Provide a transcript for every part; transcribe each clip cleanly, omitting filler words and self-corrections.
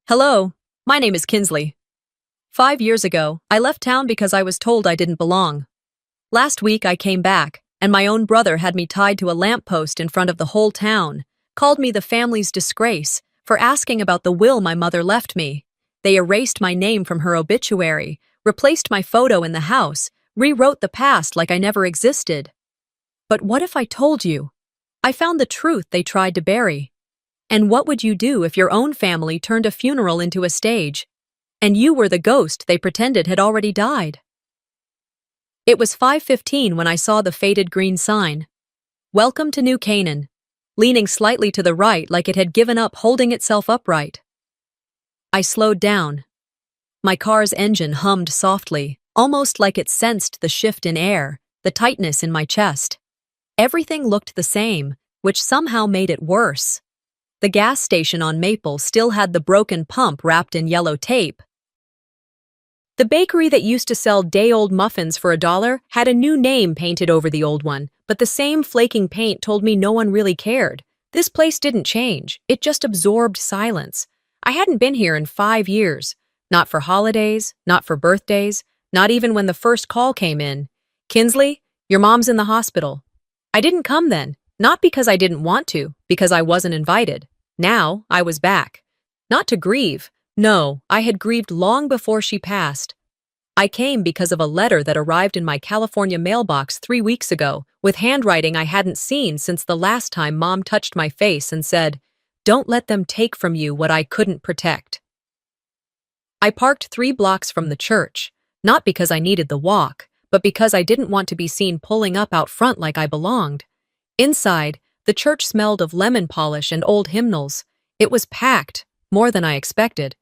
Hello, my name is Kinsley. 5 years ago, I left town because I was told I didn't belong. Last week I came back, and my own brother had me tied to a lamppost in front of the whole town, called me the family's disgrace for asking about the will my mother left me. They erased my name from her obituary, replaced my photo in the house, rewrote the past like I never existed. But what if I told you? I found the truth they tried to bury. And what would you do if your own family turned a funeral into a stage, and you were the ghost they pretended had already died? It was 5:15 when I saw the faded green sign. Welcome to New Canaan, leaning slightly to the right like it had given up holding itself upright. I slowed down. My car's engine hummed softly, almost like it sensed the shift in air, the tightness in my chest. Everything looked the same, which somehow made it worse. The gas station on Maple still had the broken pump wrapped in yellow tape. The bakery that used to sell day-old muffins for $1 had a new name painted over the old one, but the same flaking paint told me no one really cared. This place didn't change, it just absorbed silence. I hadn't been here in 5 years. Not for holidays, not for birthdays, not even when the first call came in. Kinsley, your mom's in the hospital. I didn't come then, not because I didn't want to, because I wasn't invited. Now, I was back. Not to grieve. No, I had grieved long before she passed. I came because of a letter that arrived in my California mailbox 3 weeks ago, with handwriting I hadn't seen since the last time Mom touched my face and said, "Don't let them take from you what I couldn't protect." I parked 3 blocks from the church, not because I needed the walk, but because I didn't want to be seen pulling up out front like I belonged. Inside, the church smelled of lemon polish and old hymnals. It was packed, more than I expected.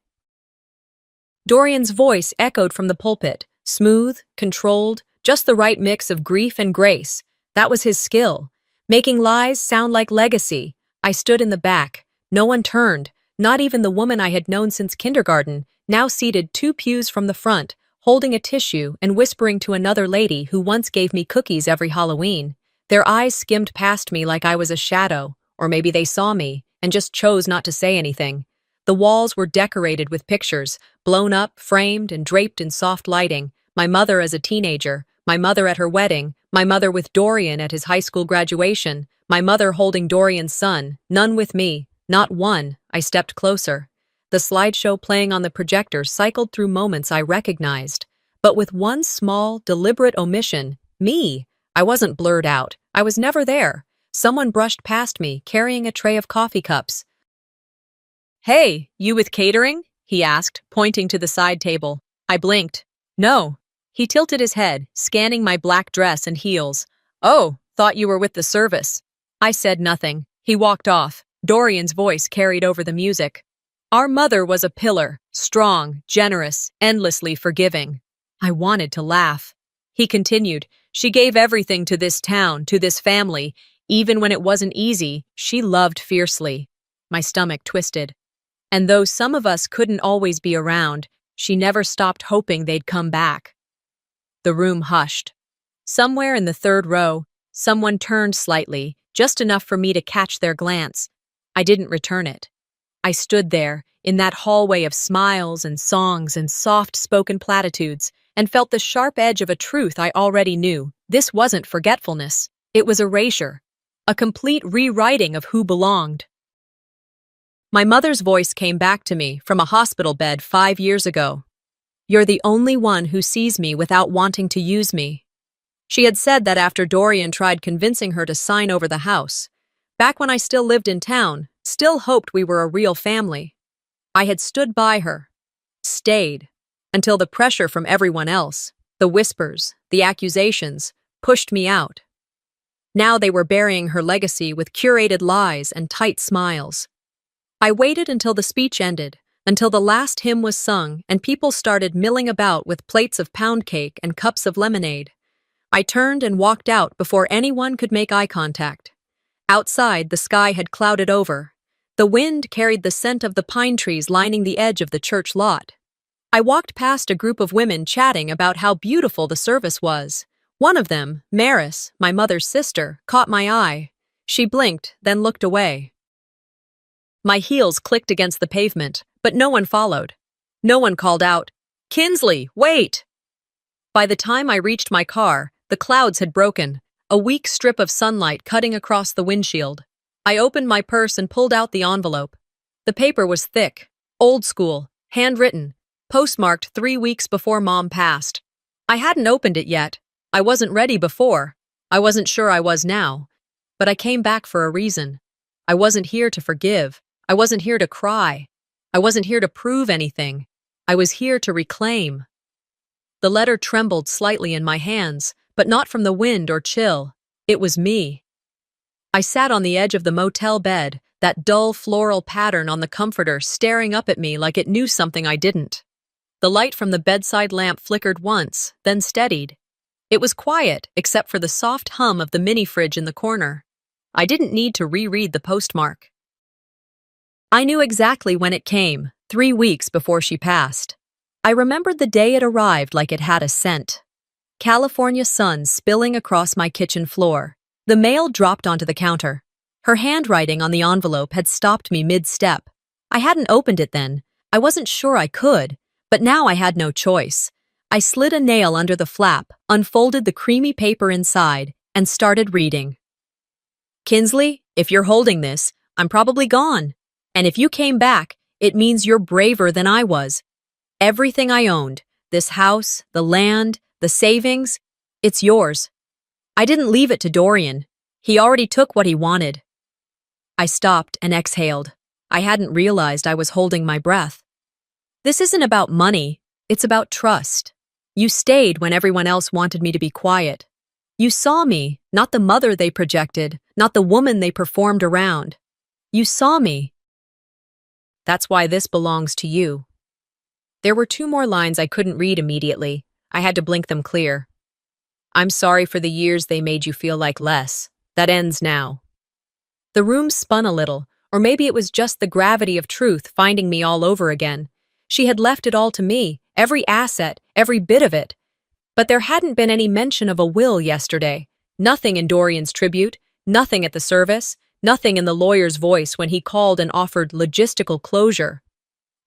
Dorian's voice echoed from the pulpit, smooth, controlled, just the right mix of grief and grace. That was his skill, making lies sound like legacy. I stood in the back. No one turned, not even the woman I had known since kindergarten, now seated 2 pews from the front, holding a tissue and whispering to another lady who once gave me cookies every Halloween. Their eyes skimmed past me like I was a shadow, or maybe they saw me and just chose not to say anything. The walls were decorated with pictures, blown up, framed, and draped in soft lighting. My mother as a teenager, my mother at her wedding, my mother with Dorian at his high school graduation, my mother holding Dorian's son, none with me, not one. I stepped closer. The slideshow playing on the projector cycled through moments I recognized, but with one small, deliberate omission, me. I wasn't blurred out. I was never there. Someone brushed past me, carrying a tray of coffee cups. "Hey, you with catering?" he asked, pointing to the side table. I blinked. "No." He tilted his head, scanning my black dress and heels. "Oh, thought you were with the service." I said nothing. He walked off. Dorian's voice carried over the music. Our mother was a pillar, strong, generous, endlessly forgiving. I wanted to laugh. He continued, "She gave everything to this town, to this family. Even when it wasn't easy, she loved fiercely." My stomach twisted. And though some of us couldn't always be around, she never stopped hoping they'd come back. The room hushed. Somewhere in the 3rd row, someone turned slightly, just enough for me to catch their glance. I didn't return it. I stood there, in that hallway of smiles and songs and soft-spoken platitudes, and felt the sharp edge of a truth I already knew. This wasn't forgetfulness. It was erasure. A complete rewriting of who belonged. My mother's voice came back to me from a hospital bed 5 years ago. "You're the only one who sees me without wanting to use me." She had said that after Dorian tried convincing her to sign over the house. Back when I still lived in town, still hoped we were a real family. I had stood by her. Stayed. Until the pressure from everyone else, the whispers, the accusations, pushed me out. Now they were burying her legacy with curated lies and tight smiles. I waited until the speech ended, until the last hymn was sung and people started milling about with plates of pound cake and cups of lemonade. I turned and walked out before anyone could make eye contact. Outside, the sky had clouded over. The wind carried the scent of the pine trees lining the edge of the church lot. I walked past a group of women chatting about how beautiful the service was. One of them, Maris, my mother's sister, caught my eye. She blinked, then looked away. My heels clicked against the pavement, but no one followed. No one called out, "Kinsley, wait!" By the time I reached my car, the clouds had broken, a weak strip of sunlight cutting across the windshield. I opened my purse and pulled out the envelope. The paper was thick, old school, handwritten, postmarked 3 weeks before Mom passed. I hadn't opened it yet. I wasn't ready before. I wasn't sure I was now. But I came back for a reason. I wasn't here to forgive. I wasn't here to cry. I wasn't here to prove anything. I was here to reclaim. The letter trembled slightly in my hands, but not from the wind or chill. It was me. I sat on the edge of the motel bed, that dull floral pattern on the comforter staring up at me like it knew something I didn't. The light from the bedside lamp flickered once, then steadied. It was quiet, except for the soft hum of the mini-fridge in the corner. I didn't need to reread the postmark. I knew exactly when it came, 3 weeks before she passed. I remembered the day it arrived like it had a scent. California sun spilling across my kitchen floor. The mail dropped onto the counter. Her handwriting on the envelope had stopped me mid-step. I hadn't opened it then. I wasn't sure I could, but now I had no choice. I slid a nail under the flap, unfolded the creamy paper inside, and started reading. "Kinsley, if you're holding this, I'm probably gone. And if you came back, it means you're braver than I was. Everything I owned, this house, the land, the savings, it's yours. I didn't leave it to Dorian. He already took what he wanted." I stopped and exhaled. I hadn't realized I was holding my breath. This isn't about money, it's about trust. You stayed when everyone else wanted me to be quiet. You saw me, not the mother they projected, not the woman they performed around. You saw me. That's why this belongs to you. There were 2 more lines I couldn't read immediately. I had to blink them clear. "I'm sorry for the years they made you feel like less. That ends now." The room spun a little, or maybe it was just the gravity of truth finding me all over again. She had left it all to me, every asset, every bit of it. But there hadn't been any mention of a will yesterday. Nothing in Dorian's tribute, nothing at the service, nothing in the lawyer's voice when he called and offered logistical closure.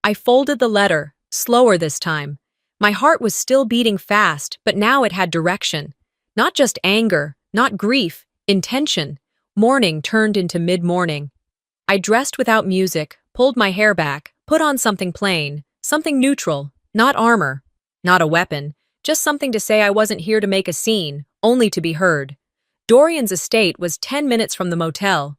I folded the letter, slower this time. My heart was still beating fast, but now it had direction. Not just anger, not grief, intention. Morning turned into mid-morning. I dressed without music, pulled my hair back, put on something plain, something neutral, not armor, not a weapon, just something to say I wasn't here to make a scene, only to be heard. Dorian's estate was 10 minutes from the motel.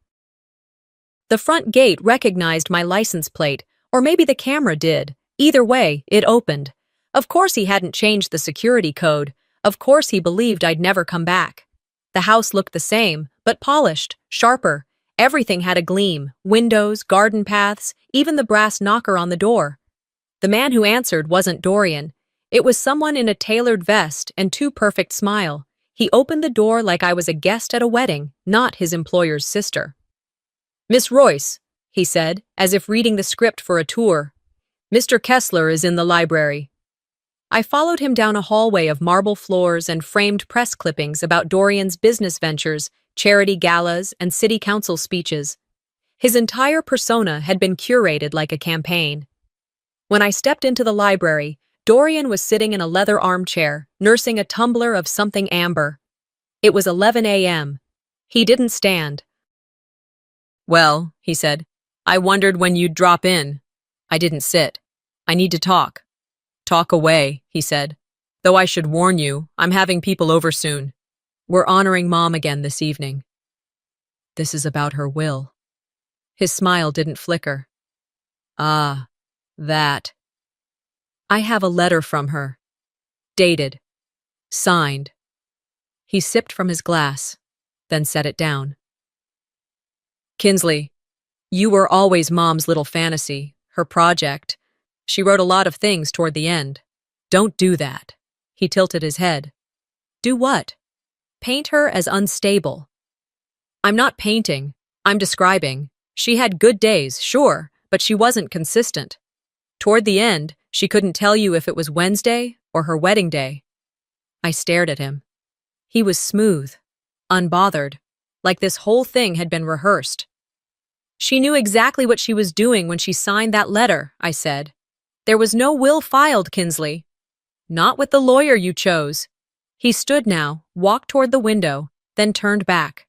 The front gate recognized my license plate, or maybe the camera did. Either way, it opened. Of course he hadn't changed the security code. Of course he believed I'd never come back. The house looked the same, but polished, sharper. Everything had a gleam, windows, garden paths, even the brass knocker on the door. The man who answered wasn't Dorian. It was someone in a tailored vest and too perfect smile. He opened the door like I was a guest at a wedding, not his employer's sister. "Miss Royce," he said, as if reading the script for a tour. "Mr. Kessler is in the library." I followed him down a hallway of marble floors and framed press clippings about Dorian's business ventures, charity galas, and city council speeches. His entire persona had been curated like a campaign. When I stepped into the library, Dorian was sitting in a leather armchair, nursing a tumbler of something amber. It was 11 a.m. He didn't stand. "Well," he said, "I wondered when you'd drop in." I didn't sit. "I need to talk." "Talk away," he said. "Though I should warn you, I'm having people over soon. We're honoring Mom again this evening." This is about her will. His smile didn't flicker. "Ah, that. I have a letter from her. Dated. Signed." He sipped from his glass, then set it down. "Kinsley, you were always Mom's little fantasy, her project. She wrote a lot of things toward the end. Don't do that." He tilted his head. "Do what?" "Paint her as unstable." "I'm not painting. I'm describing. She had good days, sure, but she wasn't consistent. Toward the end, she couldn't tell you if it was Wednesday or her wedding day." I stared at him. He was smooth, unbothered, like this whole thing had been rehearsed. She knew exactly what she was doing when she signed that letter, I said. There was no will filed, Kinsley. Not with the lawyer you chose. He stood now, walked toward the window, then turned back.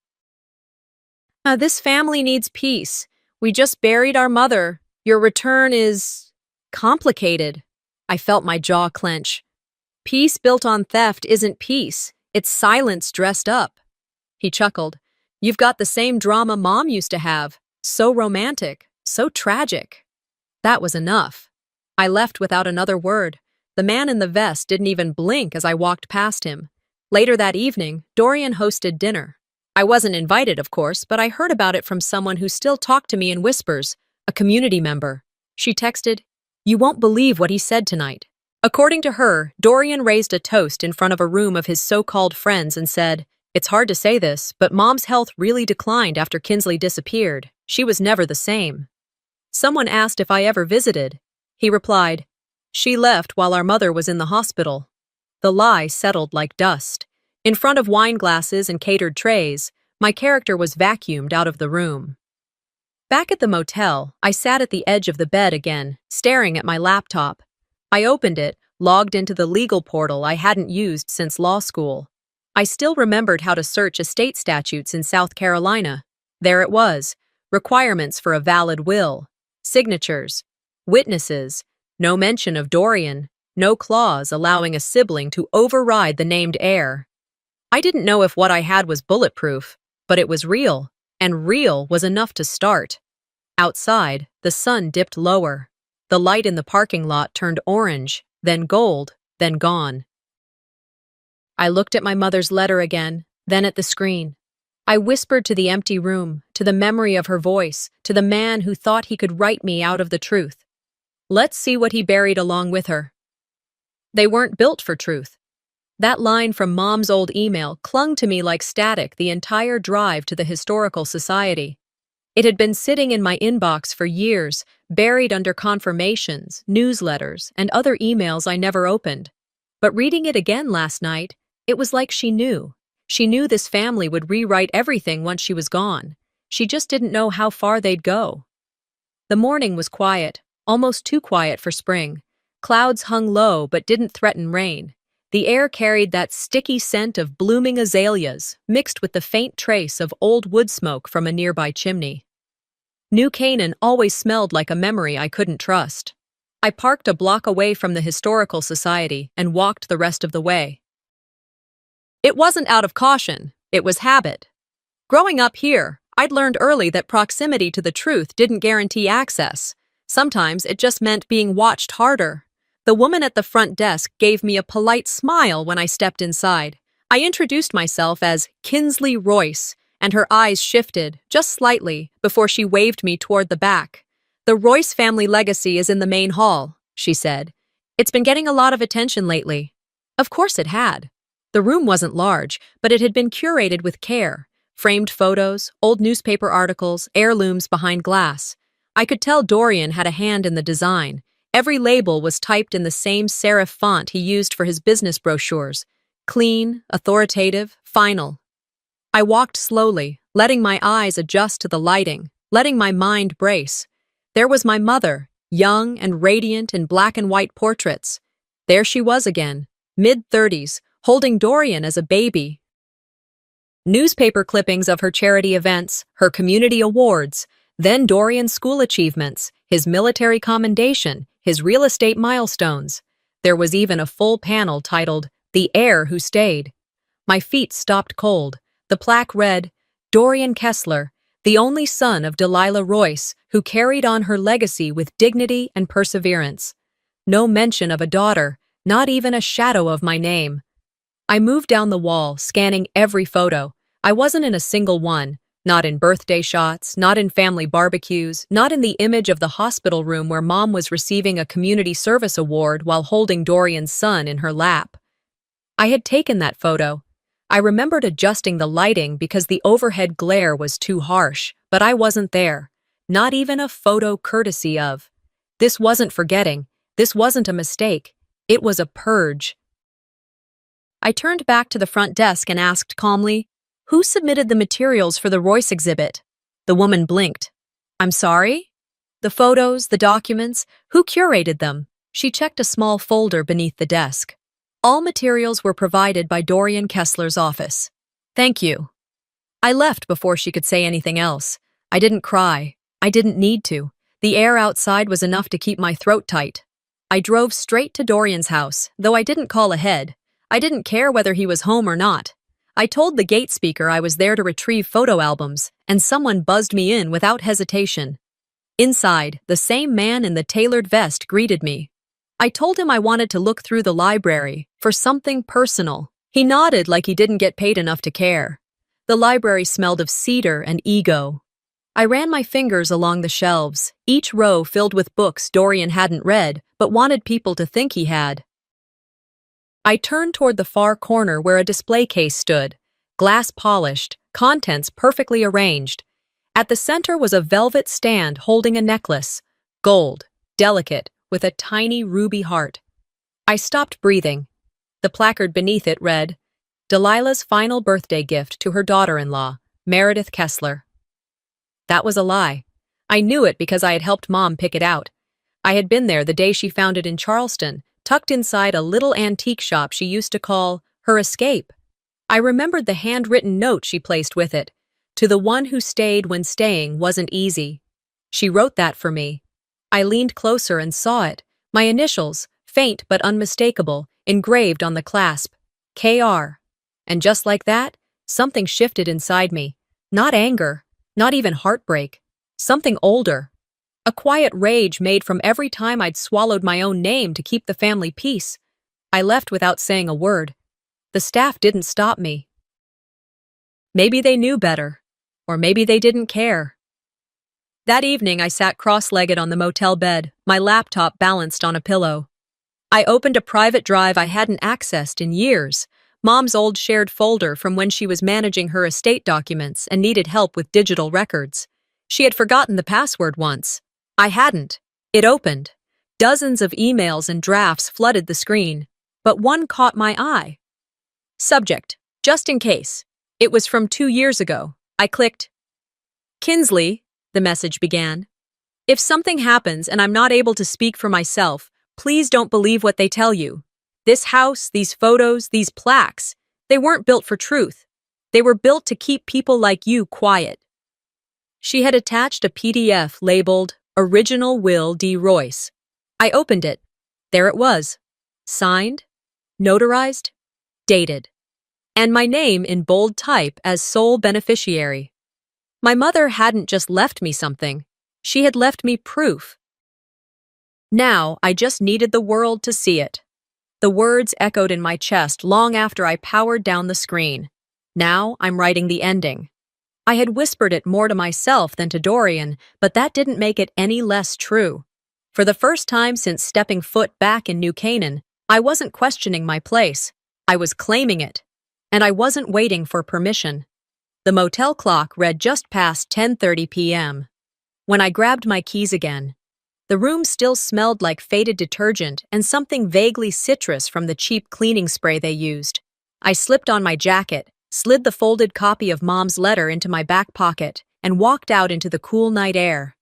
This family needs peace. We just buried our mother. Your return is complicated. I felt my jaw clench. Peace built on theft isn't peace. It's silence dressed up. He chuckled. You've got the same drama Mom used to have. So romantic, so tragic. That was enough. I left without another word. The man in the vest didn't even blink as I walked past him. Later that evening, Dorian hosted dinner. I wasn't invited, of course, but I heard about it from someone who still talked to me in whispers, a community member. She texted, "You won't believe what he said tonight." According to her, Dorian raised a toast in front of a room of his so-called friends and said, "It's hard to say this, but Mom's health really declined after Kinsley disappeared. She was never the same." Someone asked if I ever visited. He replied, "She left while our mother was in the hospital." The lie settled like dust. In front of wine glasses and catered trays, my character was vacuumed out of the room. Back at the motel, I sat at the edge of the bed again, staring at my laptop. I opened it, logged into the legal portal I hadn't used since law school. I still remembered how to search estate statutes in South Carolina. There it was, requirements for a valid will, signatures, witnesses, no mention of Dorian, no clause allowing a sibling to override the named heir. I didn't know if what I had was bulletproof, but it was real, and real was enough to start. Outside, the sun dipped lower. The light in the parking lot turned orange, then gold, then gone. I looked at my mother's letter again, then at the screen. I whispered to the empty room, to the memory of her voice, to the man who thought he could write me out of the truth. Let's see what he buried along with her. They weren't built for truth. That line from Mom's old email clung to me like static the entire drive to the Historical Society. It had been sitting in my inbox for years, buried under confirmations, newsletters, and other emails I never opened. But reading it again last night, it was like she knew. She knew this family would rewrite everything once she was gone. She just didn't know how far they'd go. The morning was quiet, almost too quiet for spring. Clouds hung low but didn't threaten rain. The air carried that sticky scent of blooming azaleas, mixed with the faint trace of old wood smoke from a nearby chimney. New Canaan always smelled like a memory I couldn't trust. I parked a block away from the Historical Society and walked the rest of the way. It wasn't out of caution, it was habit. Growing up here, I'd learned early that proximity to the truth didn't guarantee access. Sometimes it just meant being watched harder. The woman at the front desk gave me a polite smile when I stepped inside. I introduced myself as Kinsley Royce, and her eyes shifted, just slightly, before she waved me toward the back. "The Royce family legacy is in the main hall," she said. "It's been getting a lot of attention lately." Of course it had. The room wasn't large, but it had been curated with care. Framed photos, old newspaper articles, heirlooms behind glass. I could tell Dorian had a hand in the design. Every label was typed in the same serif font he used for his business brochures. Clean, authoritative, final. I walked slowly, letting my eyes adjust to the lighting, letting my mind brace. There was my mother, young and radiant in black and white portraits. There she was again, mid-30s, holding Dorian as a baby. Newspaper clippings of her charity events, her community awards, then Dorian's school achievements, his military commendation, his real estate milestones. There was even a full panel titled, "The Heir Who Stayed." My feet stopped cold. The plaque read, "Dorian Kessler, the only son of Delilah Royce, who carried on her legacy with dignity and perseverance." No mention of a daughter, not even a shadow of my name. I moved down the wall, scanning every photo. I wasn't in a single one. Not in birthday shots, not in family barbecues, not in the image of the hospital room where Mom was receiving a community service award while holding Dorian's son in her lap. I had taken that photo. I remembered adjusting the lighting because the overhead glare was too harsh, but I wasn't there. Not even a photo courtesy of. This wasn't forgetting. This wasn't a mistake. It was a purge. I turned back to the front desk and asked calmly, "Who submitted the materials for the Royce exhibit?" The woman blinked. I'm sorry? The photos, the documents, who curated them? She checked a small folder beneath the desk. All materials were provided by Dorian Kessler's office. Thank you. I left before she could say anything else. I didn't cry. I didn't need to. The air outside was enough to keep my throat tight. I drove straight to Dorian's house, though I didn't call ahead. I didn't care whether he was home or not. I told the gate speaker I was there to retrieve photo albums, and someone buzzed me in without hesitation. Inside, the same man in the tailored vest greeted me. I told him I wanted to look through the library for something personal. He nodded like he didn't get paid enough to care. The library smelled of cedar and ego. I ran my fingers along the shelves, each row filled with books Dorian hadn't read but wanted people to think he had. I turned toward the far corner where a display case stood, glass polished, contents perfectly arranged. At the center was a velvet stand holding a necklace, gold, delicate, with a tiny ruby heart. I stopped breathing. The placard beneath it read, Delilah's final birthday gift to her daughter-in-law, Meredith Kessler. That was a lie. I knew it because I had helped Mom pick it out. I had been there the day she found it in Charleston, tucked inside a little antique shop she used to call her escape. I remembered the handwritten note she placed with it. To the one who stayed when staying wasn't easy. She wrote that for me. I leaned closer and saw it, my initials, faint but unmistakable, engraved on the clasp, KR. And just like that, something shifted inside me. Not anger, not even heartbreak. Something older. A quiet rage made from every time I'd swallowed my own name to keep the family peace. I left without saying a word. The staff didn't stop me. Maybe they knew better, or maybe they didn't care. That evening I sat cross-legged on the motel bed, my laptop balanced on a pillow. I opened a private drive I hadn't accessed in years, Mom's old shared folder from when she was managing her estate documents and needed help with digital records. She had forgotten the password once. I hadn't. It opened. Dozens of emails and drafts flooded the screen, but one caught my eye. Subject, just in case. It was from 2 years ago. I clicked. Kinsley, the message began. If something happens and I'm not able to speak for myself, please don't believe what they tell you. This house, these photos, these plaques, they weren't built for truth. They were built to keep people like you quiet. She had attached a PDF labeled Original Will D. Royce. I opened it. There it was. Signed, notarized, dated. And my name in bold type as sole beneficiary. My mother hadn't just left me something. She had left me proof. Now I just needed the world to see it. The words echoed in my chest long after I powered down the screen. Now I'm writing the ending. I had whispered it more to myself than to Dorian, but that didn't make it any less true. For the first time since stepping foot back in New Canaan, I wasn't questioning my place. I was claiming it. And I wasn't waiting for permission. The motel clock read just past 10:30 p.m. When I grabbed my keys again, the room still smelled like faded detergent and something vaguely citrus from the cheap cleaning spray they used. I slipped on my jacket, slid the folded copy of Mom's letter into my back pocket, and walked out into the cool night air.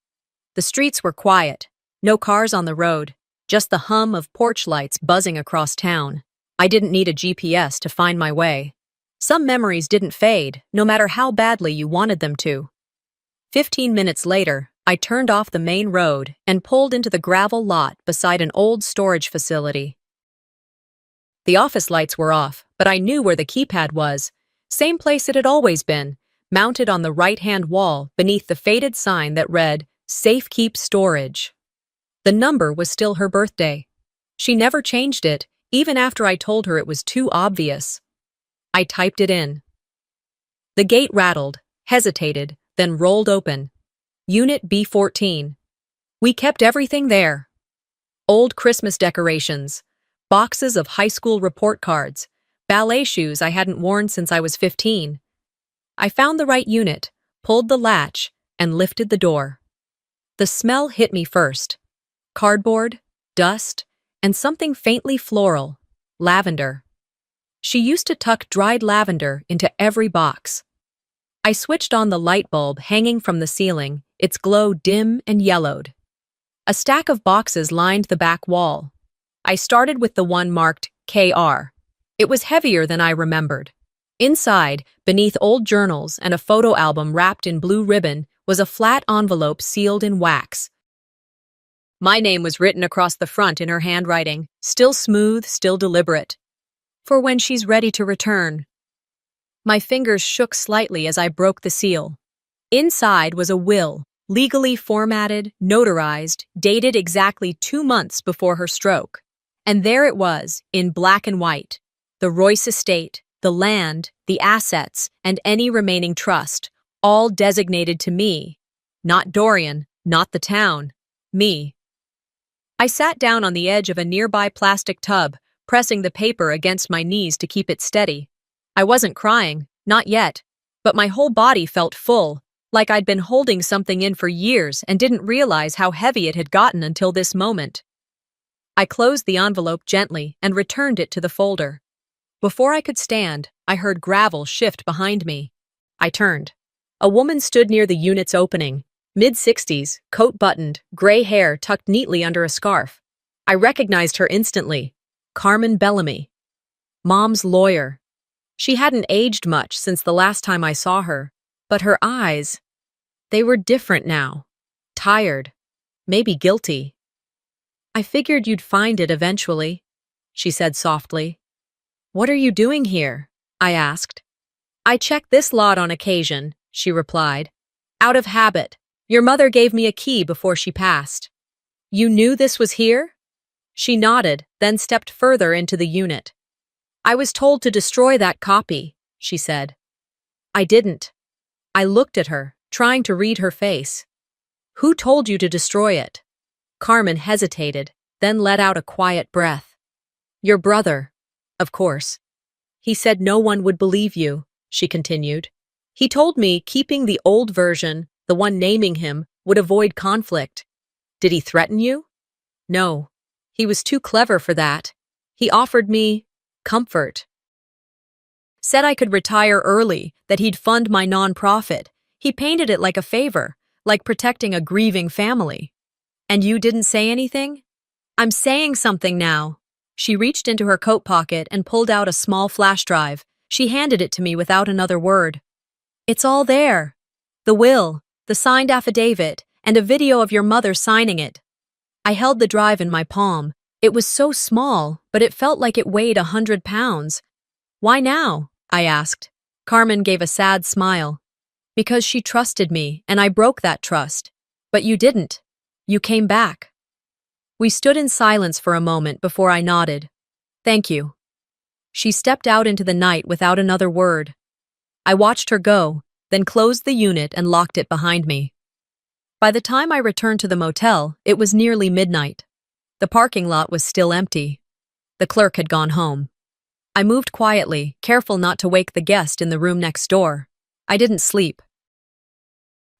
The streets were quiet, no cars on the road, just the hum of porch lights buzzing across town. I didn't need a GPS to find my way. Some memories didn't fade, no matter how badly you wanted them to. 15 minutes later, I turned off the main road and pulled into the gravel lot beside an old storage facility. The office lights were off, but I knew where the keypad was. Same place it had always been, mounted on the right-hand wall beneath the faded sign that read, Safe Keep Storage. The number was still her birthday. She never changed it, even after I told her it was too obvious. I typed it in. The gate rattled, hesitated, then rolled open. Unit B14. We kept everything there. Old Christmas decorations, boxes of high school report cards, ballet shoes I hadn't worn since I was 15. I found the right unit, pulled the latch, and lifted the door. The smell hit me first. Cardboard, dust, and something faintly floral, lavender. She used to tuck dried lavender into every box. I switched on the light bulb hanging from the ceiling, its glow dim and yellowed. A stack of boxes lined the back wall. I started with the one marked KR. It was heavier than I remembered. Inside, beneath old journals and a photo album wrapped in blue ribbon, was a flat envelope sealed in wax. My name was written across the front in her handwriting, still smooth, still deliberate. For when she's ready to return. My fingers shook slightly as I broke the seal. Inside was a will, legally formatted, notarized, dated exactly 2 months before her stroke. And there it was, in black and white. The Royce estate, the land, the assets, and any remaining trust, all designated to me. Not Dorian, not the town. Me. I sat down on the edge of a nearby plastic tub, pressing the paper against my knees to keep it steady. I wasn't crying, not yet, but my whole body felt full, like I'd been holding something in for years and didn't realize how heavy it had gotten until this moment. I closed the envelope gently and returned it to the folder. Before I could stand, I heard gravel shift behind me. I turned. A woman stood near the unit's opening, mid-60s, coat buttoned, gray hair tucked neatly under a scarf. I recognized her instantly. Carmen Bellamy. Mom's lawyer. She hadn't aged much since the last time I saw her, but her eyes, they were different now. Tired. Maybe guilty. I figured you'd find it eventually, she said softly. What are you doing here? I asked. I check this lot on occasion, she replied. Out of habit. Your mother gave me a key before she passed. You knew this was here? She nodded, then stepped further into the unit. I was told to destroy that copy, she said. I didn't. I looked at her, trying to read her face. Who told you to destroy it? Carmen hesitated, then let out a quiet breath. Your brother, of course. He said no one would believe you, she continued. He told me keeping the old version, the one naming him, would avoid conflict. Did he threaten you? No. He was too clever for that. He offered me comfort. Said I could retire early, that he'd fund my nonprofit. He painted it like a favor, like protecting a grieving family. And you didn't say anything? I'm saying something now. She reached into her coat pocket and pulled out a small flash drive. She handed it to me without another word. It's all there. The will, the signed affidavit, and a video of your mother signing it. I held the drive in my palm. It was so small, but it felt like it weighed 100 pounds. Why now? I asked. Carmen gave a sad smile. Because she trusted me, and I broke that trust. But you didn't. You came back. We stood in silence for a moment before I nodded. Thank you. She stepped out into the night without another word. I watched her go, then closed the unit and locked it behind me. By the time I returned to the motel, it was nearly midnight. The parking lot was still empty. The clerk had gone home. I moved quietly, careful not to wake the guest in the room next door. I didn't sleep.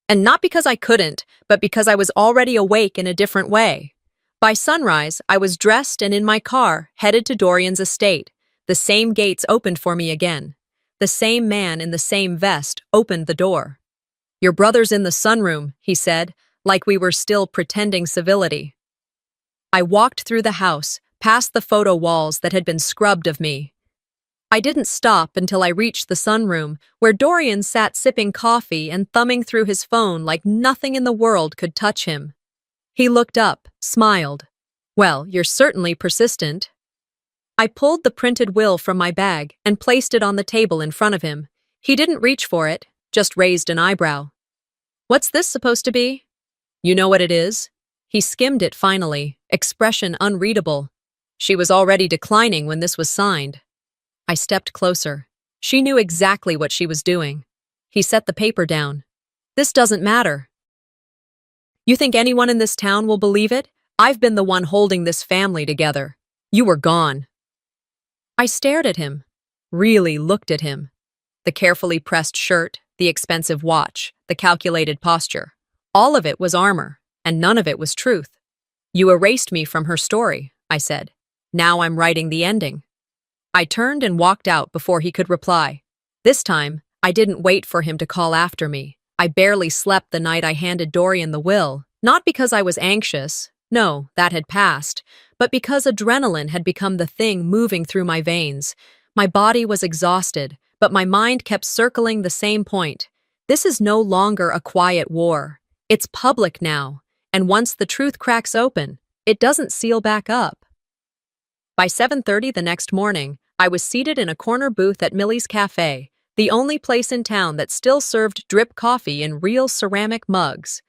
And not because I couldn't, but because I was already awake in a different way. By sunrise, I was dressed and in my car, headed to Dorian's estate. The same gates opened for me again. The same man in the same vest opened the door. Your brother's in the sunroom, he said, like we were still pretending civility. I walked through the house, past the photo walls that had been scrubbed of me. I didn't stop until I reached the sunroom, where Dorian sat sipping coffee and thumbing through his phone like nothing in the world could touch him. He looked up, smiled. Well, you're certainly persistent. I pulled the printed will from my bag and placed it on the table in front of him. He didn't reach for it, just raised an eyebrow. What's this supposed to be? You know what it is? He skimmed it finally, expression unreadable. She was already declining when this was signed. I stepped closer. She knew exactly what she was doing. He set the paper down. This doesn't matter. You think anyone in this town will believe it? I've been the one holding this family together. You were gone. I stared at him. Really looked at him. The carefully pressed shirt, the expensive watch, the calculated posture. All of it was armor, and none of it was truth. You erased me from her story, I said. Now I'm writing the ending. I turned and walked out before he could reply. This time, I didn't wait for him to call after me. I barely slept the night I handed Dorian the will, not because I was anxious. No, that had passed, but because adrenaline had become the thing moving through my veins. My body was exhausted, but my mind kept circling the same point. This is no longer a quiet war. It's public now, and once the truth cracks open, it doesn't seal back up. By 7:30 the next morning, I was seated in a corner booth at Millie's Cafe, the only place in town that still served drip coffee in real ceramic mugs.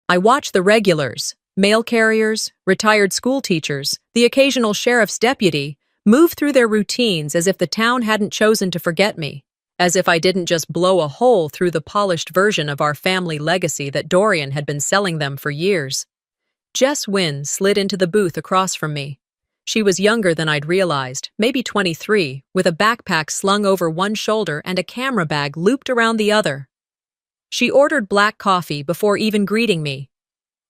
I watched the regulars, mail carriers, retired school teachers, the occasional sheriff's deputy, move through their routines as if the town hadn't chosen to forget me, as if I didn't just blow a hole through the polished version of our family legacy that Dorian had been selling them for years. Jess Wynne slid into the booth across from me. She was younger than I'd realized, maybe 23, with a backpack slung over one shoulder and a camera bag looped around the other. She ordered black coffee before even greeting me.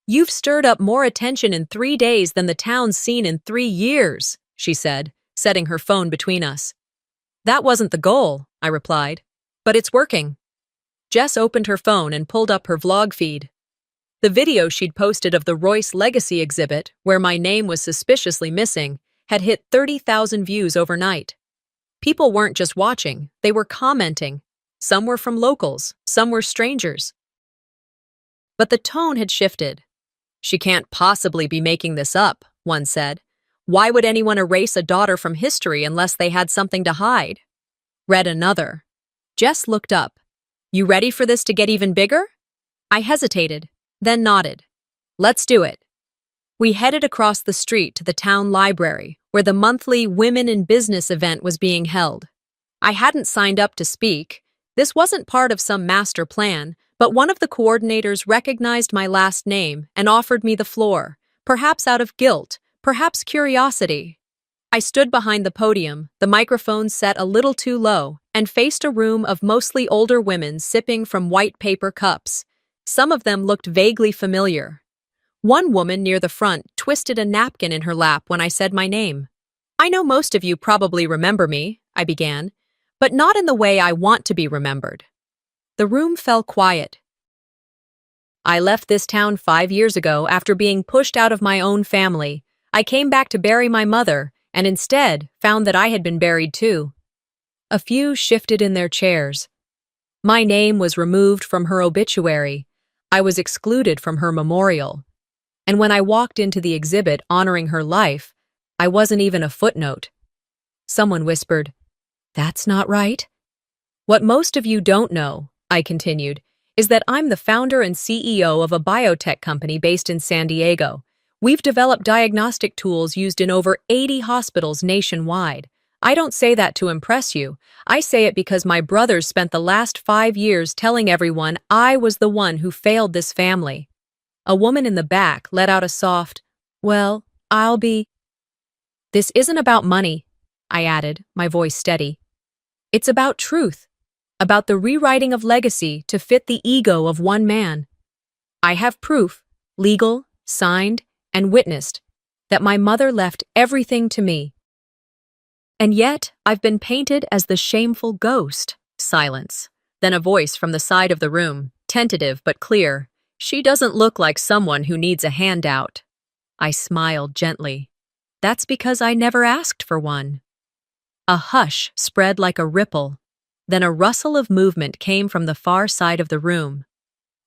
"You've stirred up more attention in 3 days than the town's seen in 3 years, she said, setting her phone between us. "That wasn't the goal," I replied, "but it's working." Jess opened her phone and pulled up her vlog feed. The video she'd posted of the Royce Legacy exhibit, where my name was suspiciously missing, had hit 30,000 views overnight. People weren't just watching, they were commenting. Some were from locals, some were strangers. But the tone had shifted. "She can't possibly be making this up," one said. "Why would anyone erase a daughter from history unless they had something to hide?" Read another. Jess looked up. "You ready for this to get even bigger?" I hesitated, then nodded. "Let's do it." We headed across the street to the town library, where the monthly Women in Business event was being held. I hadn't signed up to speak. This wasn't part of some master plan, but one of the coordinators recognized my last name and offered me the floor, perhaps out of guilt, perhaps curiosity. I stood behind the podium, the microphone set a little too low, and faced a room of mostly older women sipping from white paper cups. Some of them looked vaguely familiar. One woman near the front twisted a napkin in her lap when I said my name. "I know most of you probably remember me," I began, "but not in the way I want to be remembered." The room fell quiet. "I left this town 5 years ago after being pushed out of my own family. I came back to bury my mother, and instead found that I had been buried too." A few shifted in their chairs. My name was removed from her obituary. I was excluded from her memorial. And when I walked into the exhibit honoring her life, I wasn't even a footnote. Someone whispered, "That's not right." "What most of you don't know," I continued, "is that I'm the founder and CEO of a biotech company based in San Diego. We've developed diagnostic tools used in over 80 hospitals nationwide. I don't say that to impress you. I say it because my brothers spent the last 5 years telling everyone I was the one who failed this family." A woman in the back let out a soft, "Well, I'll be—" "This isn't about money," I added, my voice steady. "It's about truth, about the rewriting of legacy to fit the ego of one man. I have proof, legal, signed, and witnessed, that my mother left everything to me. And yet, I've been painted as the shameful ghost." Silence. Then a voice from the side of the room, tentative but clear. "She doesn't look like someone who needs a handout." I smiled gently. "That's because I never asked for one." A hush spread like a ripple. Then a rustle of movement came from the far side of the room.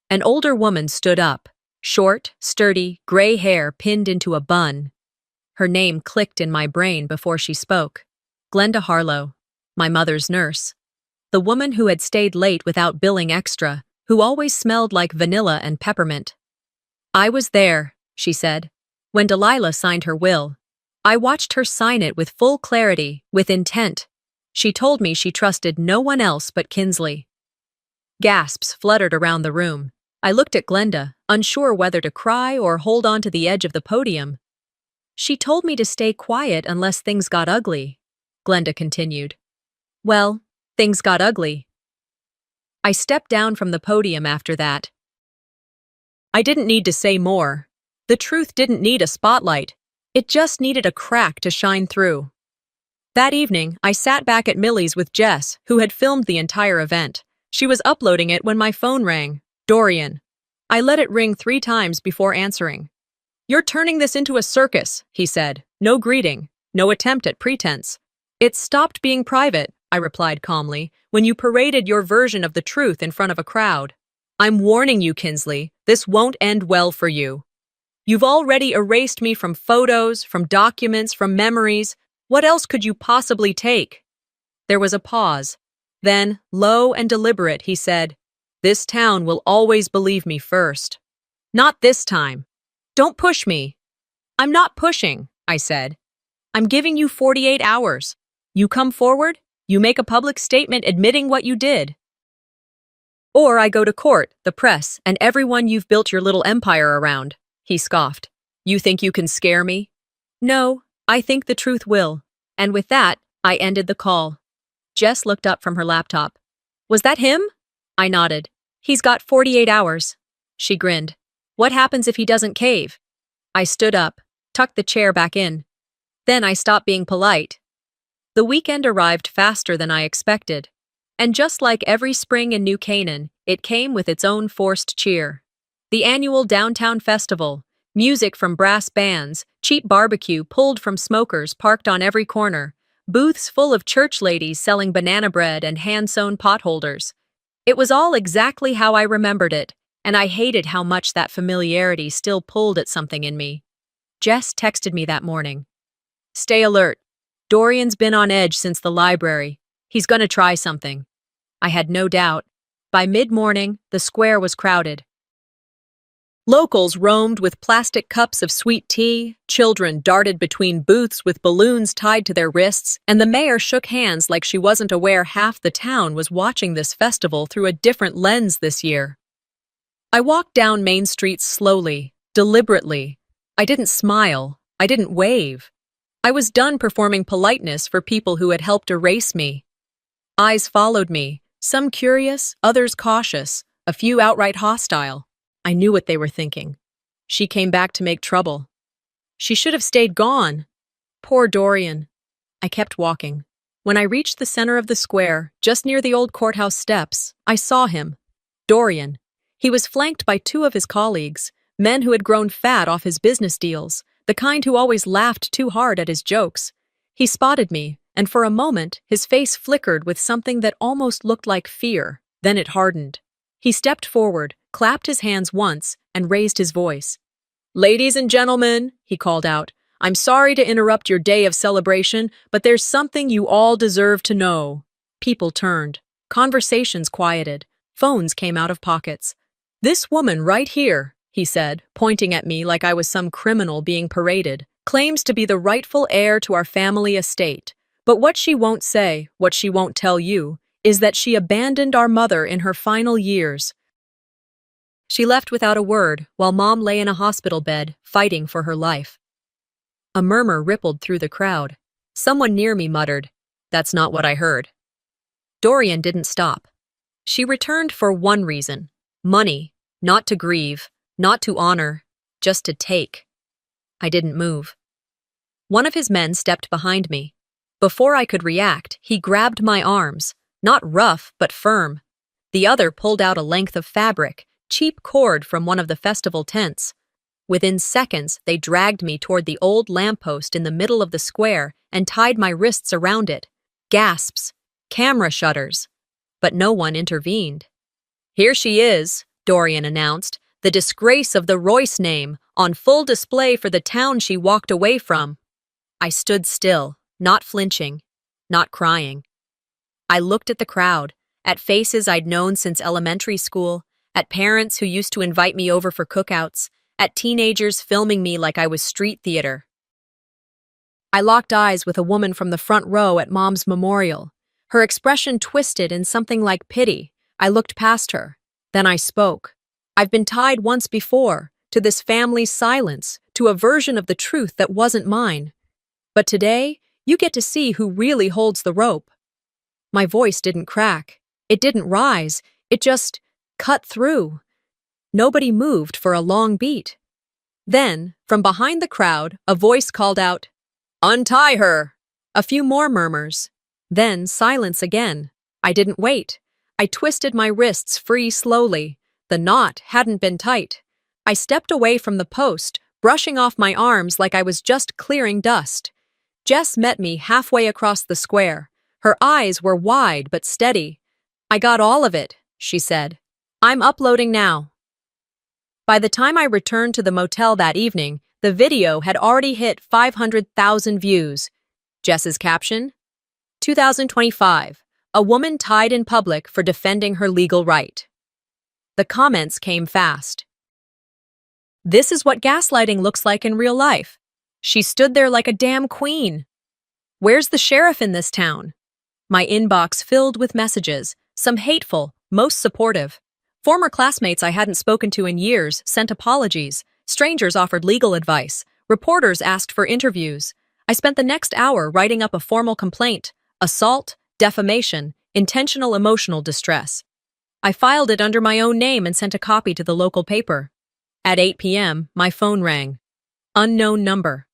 An older woman stood up, short, sturdy, gray hair pinned into a bun. Her name clicked in my brain before she spoke. Glenda Harlow, my mother's nurse. The woman who had stayed late without billing extra, who always smelled like vanilla and peppermint. "I was there," she said, "when Delilah signed her will. I watched her sign it with full clarity, with intent. She told me she trusted no one else but Kinsley." Gasps fluttered around the room. I looked at Glenda, unsure whether to cry or hold on to the edge of the podium. "She told me to stay quiet unless things got ugly," Glenda continued. "Well, things got ugly." I stepped down from the podium after that. I didn't need to say more. The truth didn't need a spotlight. It just needed a crack to shine through. That evening, I sat back at Millie's with Jess, who had filmed the entire event. She was uploading it when my phone rang. Dorian. I let it ring 3 times before answering. "You're turning this into a circus," he said. "No greeting, no attempt at pretense." "It stopped being private," I replied calmly, "when you paraded your version of the truth in front of a crowd. I'm warning you, Kinsley, this won't end well for you. You've already erased me from photos, from documents, from memories. What else could you possibly take?" There was a pause. Then, low and deliberate, he said, "This town will always believe me first." "Not this time. Don't push me." "I'm not pushing," I said. "I'm giving you 48 hours. You come forward, you make a public statement admitting what you did. Or I go to court, the press, and everyone you've built your little empire around." He scoffed. "You think you can scare me?" "No, I think the truth will." And with that, I ended the call. Jess looked up from her laptop. "Was that him?" I nodded. "He's got 48 hours. She grinned. "What happens if he doesn't cave?" I stood up, tucked the chair back in. Then I stopped being polite. The weekend arrived faster than I expected. And just like every spring in New Canaan, it came with its own forced cheer. The annual downtown festival, music from brass bands, cheap barbecue pulled from smokers parked on every corner, booths full of church ladies selling banana bread and hand-sewn potholders. It was all exactly how I remembered it, and I hated how much that familiarity still pulled at something in me. Jess texted me that morning. "Stay alert. Dorian's been on edge since the library. He's gonna try something." I had no doubt. By mid-morning, the square was crowded. Locals roamed with plastic cups of sweet tea, children darted between booths with balloons tied to their wrists, and the mayor shook hands like she wasn't aware half the town was watching this festival through a different lens this year. I walked down Main Street slowly, deliberately. I didn't smile. I didn't wave. I was done performing politeness for people who had helped erase me. Eyes followed me, some curious, others cautious, a few outright hostile. I knew what they were thinking. She came back to make trouble. She should have stayed gone. Poor Dorian. I kept walking. When I reached the center of the square, just near the old courthouse steps, I saw him. Dorian. He was flanked by 2 of his colleagues, men who had grown fat off his business deals, the kind who always laughed too hard at his jokes. He spotted me, and for a moment, his face flickered with something that almost looked like fear. Then it hardened. He stepped forward, clapped his hands once, and raised his voice. "Ladies and gentlemen," he called out, "I'm sorry to interrupt your day of celebration, but there's something you all deserve to know." People turned. Conversations quieted. Phones came out of pockets. "This woman right here," he said, pointing at me like I was some criminal being paraded, "claims to be the rightful heir to our family estate. But what she won't say, what she won't tell you, is that she abandoned our mother in her final years. She left without a word, while Mom lay in a hospital bed, fighting for her life." A murmur rippled through the crowd. Someone near me muttered, "That's not what I heard." Dorian didn't stop. "She returned for one reason. Money, not to grieve, not to honor, just to take." I didn't move. One of his men stepped behind me. Before I could react, he grabbed my arms, not rough, but firm. The other pulled out a length of fabric, cheap cord from one of the festival tents. Within seconds, they dragged me toward the old lamppost in the middle of the square and tied my wrists around it. Gasps, camera shutters. But no one intervened. "Here she is," Dorian announced, "the disgrace of the Royce name, on full display for the town she walked away from." I stood still, not flinching, not crying. I looked at the crowd, at faces I'd known since elementary school, at parents who used to invite me over for cookouts, at teenagers filming me like I was street theater. I locked eyes with a woman from the front row at Mom's memorial. Her expression twisted in something like pity. I looked past her. Then I spoke. "I've been tied once before, to this family's silence, to a version of the truth that wasn't mine. But today, you get to see who really holds the rope." My voice didn't crack. It didn't rise. It just cut through. Nobody moved for a long beat. Then, from behind the crowd, a voice called out, "Untie her!" A few more murmurs. Then silence again. I didn't wait. I twisted my wrists free slowly. The knot hadn't been tight. I stepped away from the post, brushing off my arms like I was just clearing dust. Jess met me halfway across the square. Her eyes were wide but steady. "I got all of it," she said. "I'm uploading now." By the time I returned to the motel that evening, the video had already hit 500,000 views. Jess's caption? 2025. A woman tied in public for defending her legal right. The comments came fast. "This is what gaslighting looks like in real life. She stood there like a damn queen. Where's the sheriff in this town?" My inbox filled with messages, some hateful, most supportive. Former classmates I hadn't spoken to in years sent apologies. Strangers offered legal advice. Reporters asked for interviews. I spent the next hour writing up a formal complaint: assault, defamation, intentional emotional distress. I filed it under my own name and sent a copy to the local paper. At 8 p.m., my phone rang. Unknown number.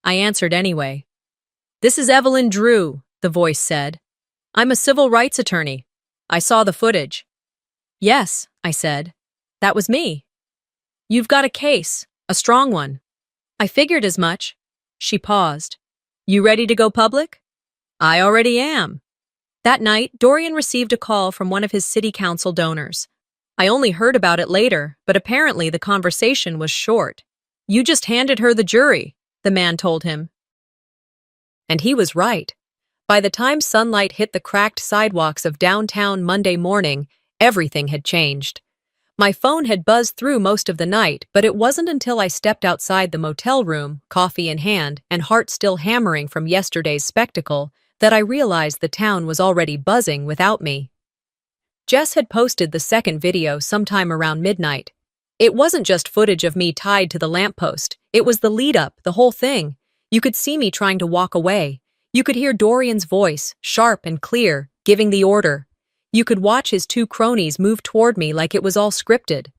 I answered anyway. "This is Evelyn Drew," the voice said. "I'm a civil rights attorney. I saw the footage." "Yes," I said. "That was me." "You've got a case, a strong one." "I figured as much." She paused. "You ready to go public?" "I already am." That night, Dorian received a call from one of his city council donors. I only heard about it later, but apparently the conversation was short. "You just handed her the jury," the man told him. And he was right. By the time sunlight hit the cracked sidewalks of downtown Monday morning, everything had changed. My phone had buzzed through most of the night, but it wasn't until I stepped outside the motel room, coffee in hand, and heart still hammering from yesterday's spectacle, that I realized the town was already buzzing without me. Jess had posted the second video sometime around midnight. It wasn't just footage of me tied to the lamppost. It was the lead-up, the whole thing. You could see me trying to walk away. You could hear Dorian's voice, sharp and clear, giving the order. You could watch his two cronies move toward me like it was all scripted.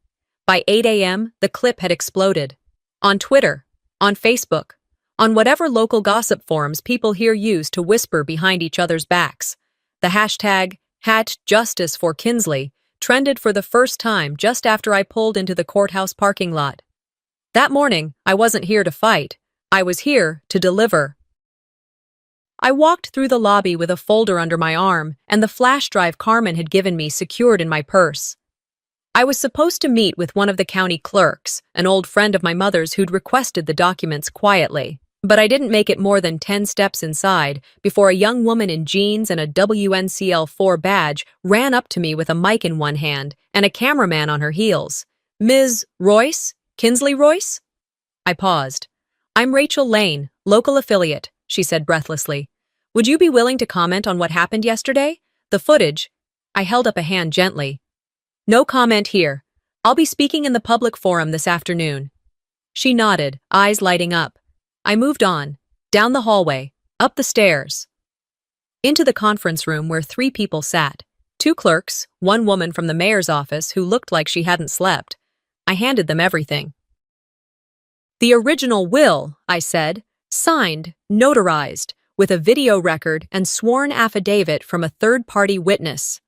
By 8 a.m., the clip had exploded. On Twitter, on Facebook, on whatever local gossip forums people here use to whisper behind each other's backs. The hashtag #JusticeForKinsley trended for the first time just after I pulled into the courthouse parking lot. That morning, I wasn't here to fight. I was here to deliver. I walked through the lobby with a folder under my arm and the flash drive Carmen had given me secured in my purse. I was supposed to meet with one of the county clerks, an old friend of my mother's who'd requested the documents quietly. But I didn't make it more than 10 steps inside before a young woman in jeans and a WNCL4 badge ran up to me with a mic in one hand and a cameraman on her heels. "Ms. Royce? Kinsley Royce?" I paused. "I'm Rachel Lane, local affiliate," she said breathlessly. "Would you be willing to comment on what happened yesterday? The footage." I held up a hand gently. "No comment here. I'll be speaking in the public forum this afternoon." She nodded, eyes lighting up. I moved on, down the hallway, up the stairs, into the conference room where 3 people sat. 2 clerks, 1 woman from the mayor's office who looked like she hadn't slept. I handed them everything. "The original will," I said, "signed, notarized, with a video record and sworn affidavit from a third-party witness."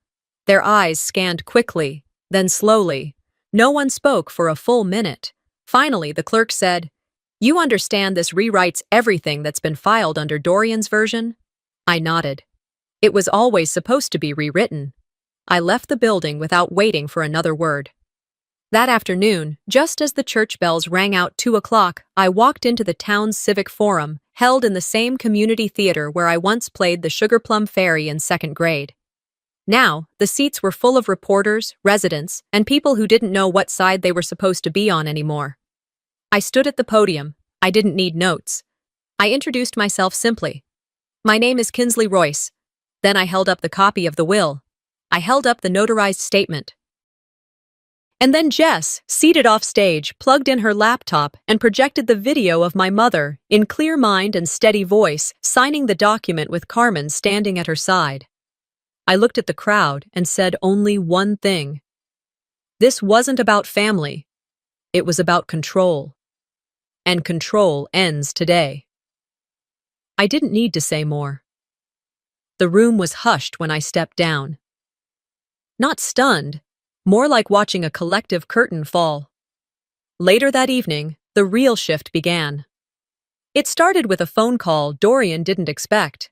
Their eyes scanned quickly, then slowly. No one spoke for a full minute. Finally, the clerk said, "You understand this rewrites everything that's been filed under Dorian's version?" I nodded. It was always supposed to be rewritten. I left the building without waiting for another word. That afternoon, just as the church bells rang out 2 o'clock, I walked into the town's civic forum, held in the same community theater where I once played the Sugar Plum Fairy in 2nd grade. Now, the seats were full of reporters, residents, and people who didn't know what side they were supposed to be on anymore. I stood at the podium. I didn't need notes. I introduced myself simply. "My name is Kinsley Royce." Then I held up the copy of the will. I held up the notarized statement. And then Jess, seated off stage, plugged in her laptop and projected the video of my mother, in clear mind and steady voice, signing the document with Carmen standing at her side. I looked at the crowd and said only one thing. This wasn't about family. It was about control. And control ends today. I didn't need to say more. The room was hushed when I stepped down. Not stunned, more like watching a collective curtain fall. Later that evening, the real shift began. It started with a phone call Dorian didn't expect.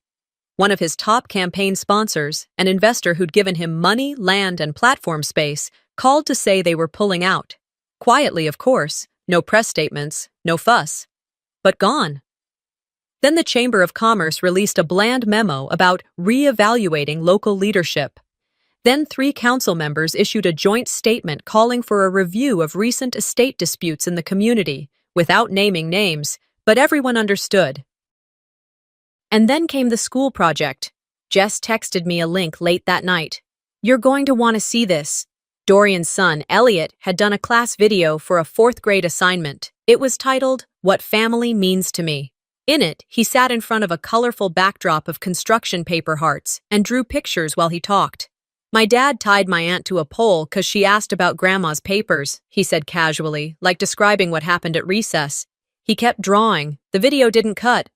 One of his top campaign sponsors, an investor who'd given him money, land, and platform space, called to say they were pulling out. Quietly, of course, no press statements, no fuss. But gone. Then the Chamber of Commerce released a bland memo about re-evaluating local leadership. Then 3 council members issued a joint statement calling for a review of recent estate disputes in the community, without naming names, but everyone understood. And then came the school project. Jess texted me a link late that night. "You're going to want to see this." Dorian's son, Elliot, had done a class video for a 4th grade assignment. It was titled, "What Family Means to Me." In it, he sat in front of a colorful backdrop of construction paper hearts and drew pictures while he talked. "My dad tied my aunt to a pole 'cause she asked about Grandma's papers," he said casually, like describing what happened at recess. He kept drawing. The video didn't cut.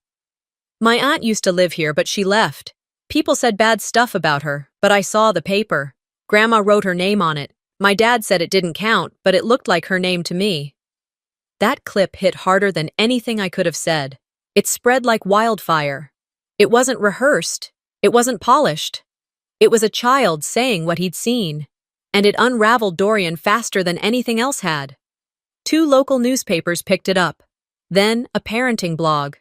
"My aunt used to live here, but she left. People said bad stuff about her, but I saw the paper. Grandma wrote her name on it. My dad said it didn't count, but it looked like her name to me." That clip hit harder than anything I could have said. It spread like wildfire. It wasn't rehearsed. It wasn't polished. It was a child saying what he'd seen, and it unraveled Dorian faster than anything else had. 2 local newspapers picked it up. Then a parenting blog.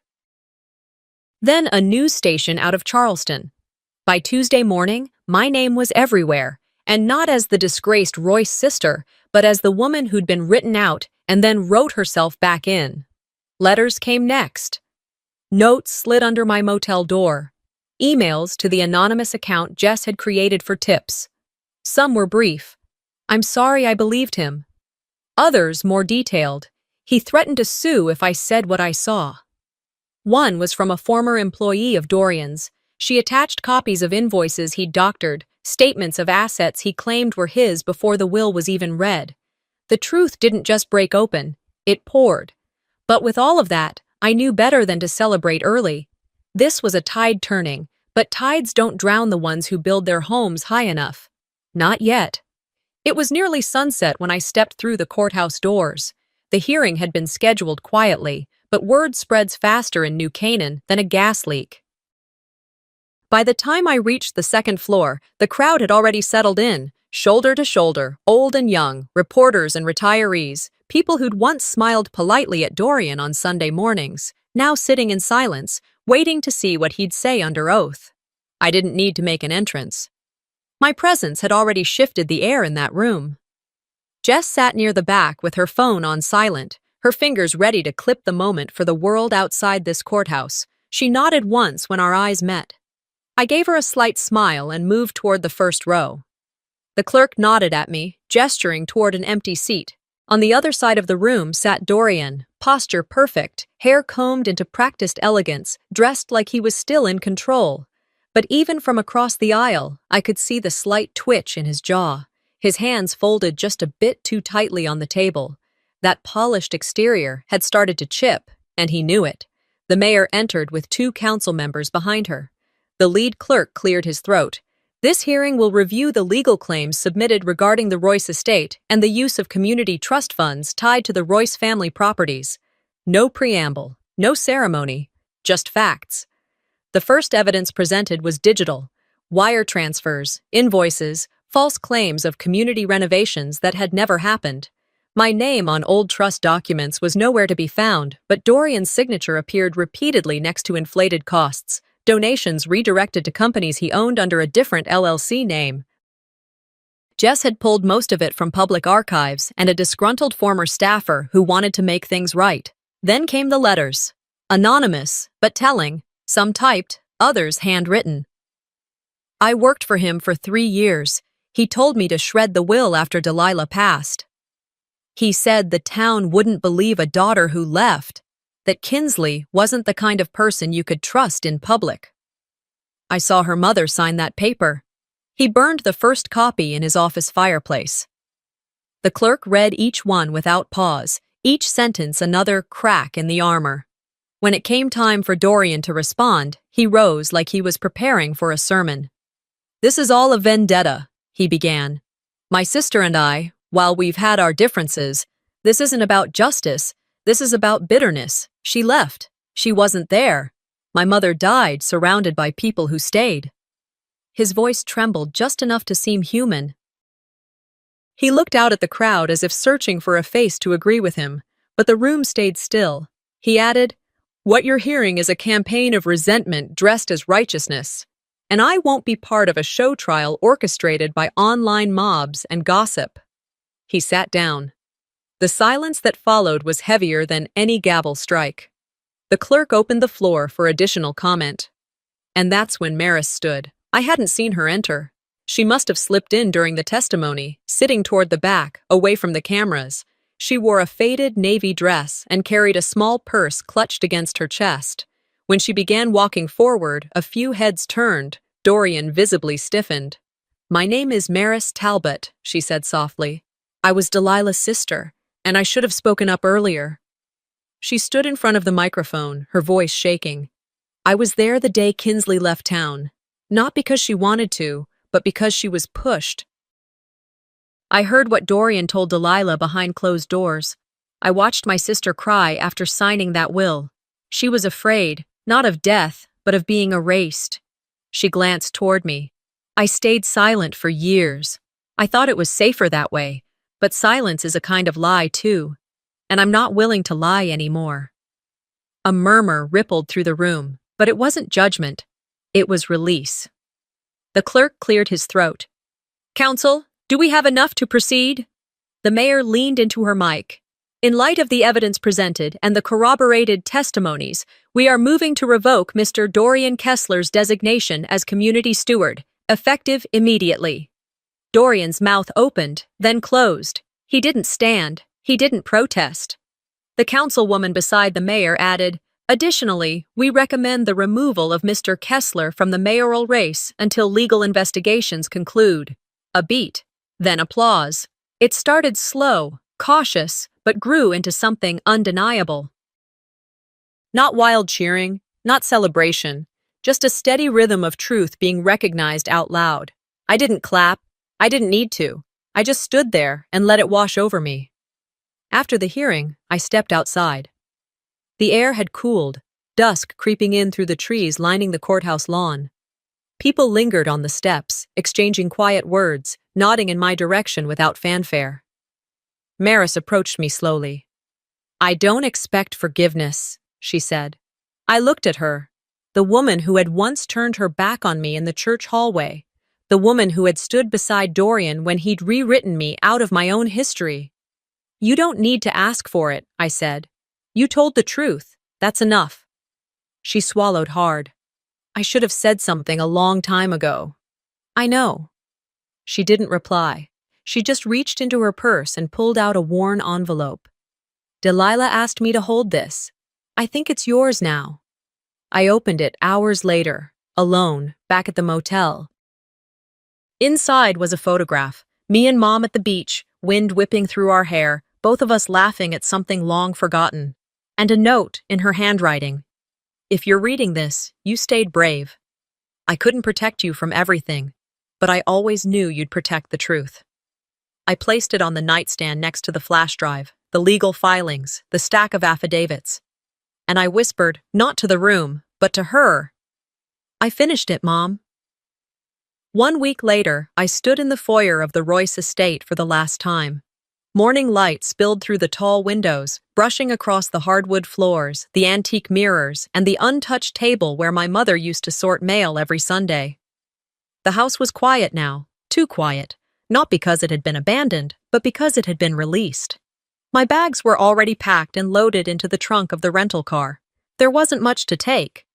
Then a news station out of Charleston. By Tuesday morning, my name was everywhere, and not as the disgraced Royce sister, but as the woman who'd been written out and then wrote herself back in. Letters came next. Notes slid under my motel door. Emails to the anonymous account Jess had created for tips. Some were brief. "I'm sorry I believed him." Others more detailed. "He threatened to sue if I said what I saw." One was from a former employee of Dorian's. She attached copies of invoices he'd doctored, statements of assets he claimed were his before the will was even read. The truth didn't just break open, it poured. But with all of that, I knew better than to celebrate early. This was a tide turning, but tides don't drown the ones who build their homes high enough. Not yet. It was nearly sunset when I stepped through the courthouse doors. The hearing had been scheduled quietly, but word spreads faster in New Canaan than a gas leak. By the time I reached the 2nd floor, the crowd had already settled in, shoulder to shoulder, old and young, reporters and retirees, people who'd once smiled politely at Dorian on Sunday mornings, now sitting in silence, waiting to see what he'd say under oath. I didn't need to make an entrance. My presence had already shifted the air in that room. Jess sat near the back with her phone on silent, her fingers ready to clip the moment for the world outside this courthouse. She nodded once when our eyes met. I gave her a slight smile and moved toward the 1st row. The clerk nodded at me, gesturing toward an empty seat. On the other side of the room sat Dorian, posture perfect, hair combed into practiced elegance, dressed like he was still in control. But even from across the aisle, I could see the slight twitch in his jaw. His hands folded just a bit too tightly on the table. That polished exterior had started to chip, and he knew it. The mayor entered with 2 council members behind her. The lead clerk cleared his throat. "This hearing will review the legal claims submitted regarding the Royce estate and the use of community trust funds tied to the Royce family properties. No preamble, no ceremony, just facts." The first evidence presented was digital. Wire transfers, invoices, false claims of community renovations that had never happened. My name on old trust documents was nowhere to be found, but Dorian's signature appeared repeatedly next to inflated costs. Donations redirected to companies he owned under a different LLC name. Jess had pulled most of it from public archives and a disgruntled former staffer who wanted to make things right. Then came the letters. Anonymous, but telling, some typed, others handwritten. "I worked for him for 3 years. He told me to shred the will after Delilah passed. He said the town wouldn't believe a daughter who left, that Kinsley wasn't the kind of person you could trust in public." I saw her mother sign that paper. He burned the first copy in his office fireplace. The clerk read each one without pause, each sentence another crack in the armor. When it came time for Dorian to respond, he rose like he was preparing for a sermon. "This is all a vendetta," he began. My sister and I, while we've had our differences, this isn't about justice, this is about bitterness. She left. She wasn't there. My mother died, surrounded by people who stayed. His voice trembled just enough to seem human. He looked out at the crowd as if searching for a face to agree with him, but the room stayed still. He added, "What you're hearing is a campaign of resentment dressed as righteousness, and I won't be part of a show trial orchestrated by online mobs and gossip." He sat down. The silence that followed was heavier than any gavel strike. The clerk opened the floor for additional comment. And that's when Maris stood. I hadn't seen her enter. She must have slipped in during the testimony, sitting toward the back, away from the cameras. She wore a faded navy dress and carried a small purse clutched against her chest. When she began walking forward, a few heads turned. Dorian visibly stiffened. "My name is Maris Talbot," she said softly. "I was Delilah's sister, and I should have spoken up earlier." She stood in front of the microphone, her voice shaking. "I was there the day Kinsley left town. Not because she wanted to, but because she was pushed. I heard what Dorian told Delilah behind closed doors. I watched my sister cry after signing that will. She was afraid, not of death, but of being erased." She glanced toward me. "I stayed silent for years. I thought it was safer that way, but silence is a kind of lie too. And I'm not willing to lie anymore." A murmur rippled through the room, but it wasn't judgment. It was release. The clerk cleared his throat. "Counsel, do we have enough to proceed?" The mayor leaned into her mic. "In light of the evidence presented and the corroborated testimonies, we are moving to revoke Mr. Dorian Kessler's designation as community steward, effective immediately." Dorian's mouth opened, then closed. He didn't stand. He didn't protest. The councilwoman beside the mayor added, "Additionally, we recommend the removal of Mr. Kessler from the mayoral race until legal investigations conclude." A beat, then applause. It started slow, cautious, but grew into something undeniable. Not wild cheering, not celebration, just a steady rhythm of truth being recognized out loud. I didn't clap. I didn't need to. I just stood there and let it wash over me. After the hearing, I stepped outside. The air had cooled, dusk creeping in through the trees lining the courthouse lawn. People lingered on the steps, exchanging quiet words, nodding in my direction without fanfare. Maris approached me slowly. "I don't expect forgiveness," she said. I looked at her, the woman who had once turned her back on me in the church hallway, the woman who had stood beside Dorian when he'd rewritten me out of my own history. "You don't need to ask for it," I said. "You told the truth. That's enough." She swallowed hard. "I should have said something a long time ago." "I know." She didn't reply. She just reached into her purse and pulled out a worn envelope. "Delilah asked me to hold this. I think it's yours now." I opened it hours later, alone, back at the motel. Inside was a photograph. Me and Mom at the beach, wind whipping through our hair, both of us laughing at something long forgotten. And a note in her handwriting. "If you're reading this, you stayed brave. I couldn't protect you from everything, but I always knew you'd protect the truth." I placed it on the nightstand next to the flash drive, the legal filings, the stack of affidavits. And I whispered, not to the room, but to her, "I finished it, Mom." 1 week later, I stood in the foyer of the Royce estate for the last time. Morning light spilled through the tall windows, brushing across the hardwood floors, the antique mirrors, and the untouched table where my mother used to sort mail every Sunday. The house was quiet now, too quiet, not because it had been abandoned, but because it had been released. My bags were already packed and loaded into the trunk of the rental car. There wasn't much to take.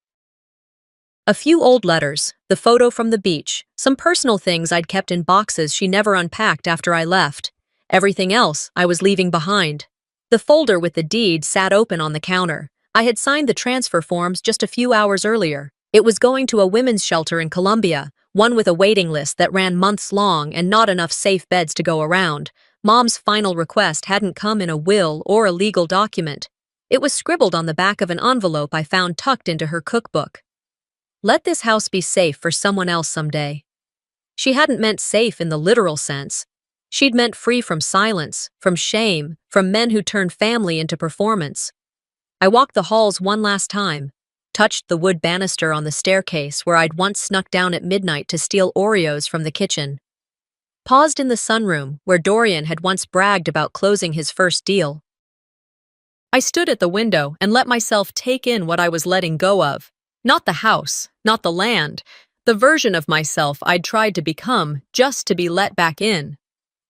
A few old letters, the photo from the beach, some personal things I'd kept in boxes she never unpacked after I left. Everything else I was leaving behind. The folder with the deed sat open on the counter. I had signed the transfer forms just a few hours earlier. It was going to a women's shelter in Columbia, one with a waiting list that ran months long and not enough safe beds to go around. Mom's final request hadn't come in a will or a legal document. It was scribbled on the back of an envelope I found tucked into her cookbook. "Let this house be safe for someone else someday." She hadn't meant safe in the literal sense. She'd meant free from silence, from shame, from men who turned family into performance. I walked the halls one last time, touched the wood banister on the staircase where I'd once snuck down at midnight to steal Oreos from the kitchen. Paused in the sunroom where Dorian had once bragged about closing his first deal. I stood at the window and let myself take in what I was letting go of. Not the house, not the land, the version of myself I'd tried to become just to be let back in.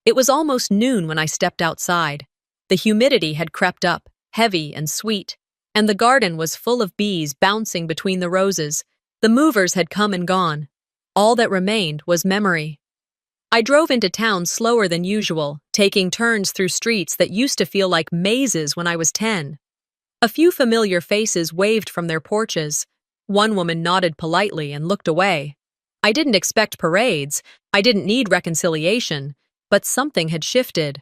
It was almost noon when I stepped outside. The humidity had crept up, heavy and sweet, and the garden was full of bees bouncing between the roses. The movers had come and gone. All that remained was memory. I drove into town slower than usual, taking turns through streets that used to feel like mazes when I was 10. A few familiar faces waved from their porches. One woman nodded politely and looked away. I didn't expect parades, I didn't need reconciliation, but something had shifted.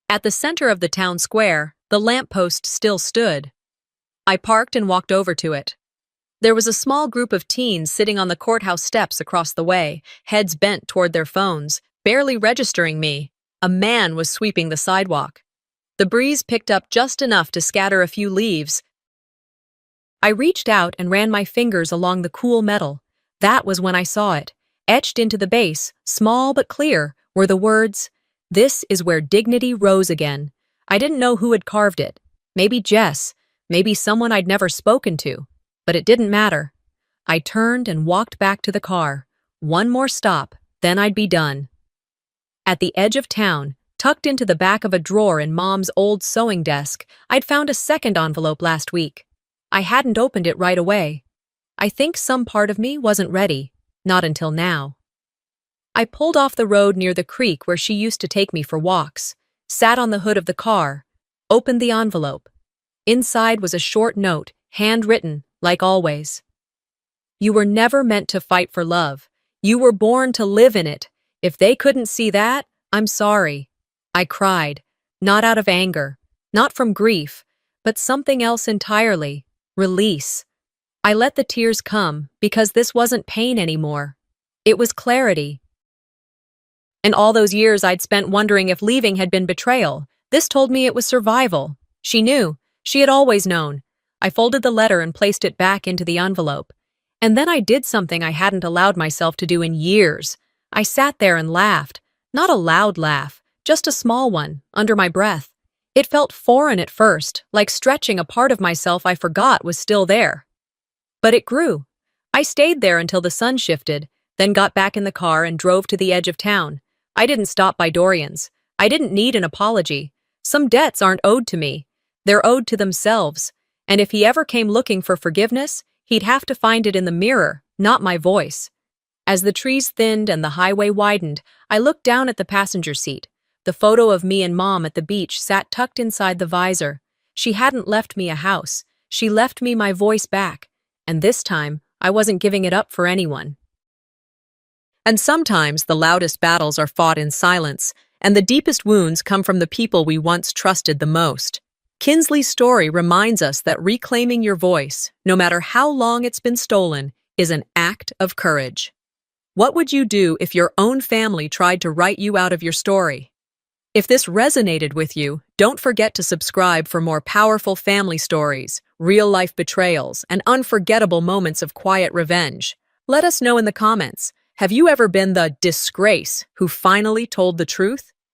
At the center of the town square, the lamppost still stood. I parked and walked over to it. There was a small group of teens sitting on the courthouse steps across the way, heads bent toward their phones, barely registering me. A man was sweeping the sidewalk. The breeze picked up just enough to scatter a few leaves. I reached out and ran my fingers along the cool metal. That was when I saw it. Etched into the base, small but clear, were the words, "This is where dignity rose again." I didn't know who had carved it. Maybe Jess, maybe someone I'd never spoken to. But it didn't matter. I turned and walked back to the car. One more stop, then I'd be done. At the edge of town, tucked into the back of a drawer in Mom's old sewing desk, I'd found a second envelope last week. I hadn't opened it right away. I think some part of me wasn't ready, not until now. I pulled off the road near the creek where she used to take me for walks, sat on the hood of the car, opened the envelope. Inside was a short note, handwritten, like always. "You were never meant to fight for love. You were born to live in it. If they couldn't see that, I'm sorry." I cried, not out of anger, not from grief, but something else entirely, release. I let the tears come because this wasn't pain anymore. It was clarity. In all those years I'd spent wondering if leaving had been betrayal, this told me it was survival. She knew. She had always known. I folded the letter and placed it back into the envelope. And then I did something I hadn't allowed myself to do in years. I sat there and laughed. Not a loud laugh, just a small one, under my breath. It felt foreign at first, like stretching a part of myself I forgot was still there. But it grew. I stayed there until the sun shifted, then got back in the car and drove to the edge of town. I didn't stop by Dorian's. I didn't need an apology. Some debts aren't owed to me. They're owed to themselves. And if he ever came looking for forgiveness, he'd have to find it in the mirror, not my voice. As the trees thinned and the highway widened, I looked down at the passenger seat. The photo of me and Mom at the beach sat tucked inside the visor. She hadn't left me a house. She left me my voice back. And this time, I wasn't giving it up for anyone. And sometimes the loudest battles are fought in silence, and the deepest wounds come from the people we once trusted the most. Kinsley's story reminds us that reclaiming your voice, no matter how long it's been stolen, is an act of courage. What would you do if your own family tried to write you out of your story? If this resonated with you, don't forget to subscribe for more powerful family stories, real-life betrayals, and unforgettable moments of quiet revenge. Let us know in the comments. Have you ever been the disgrace who finally told the truth?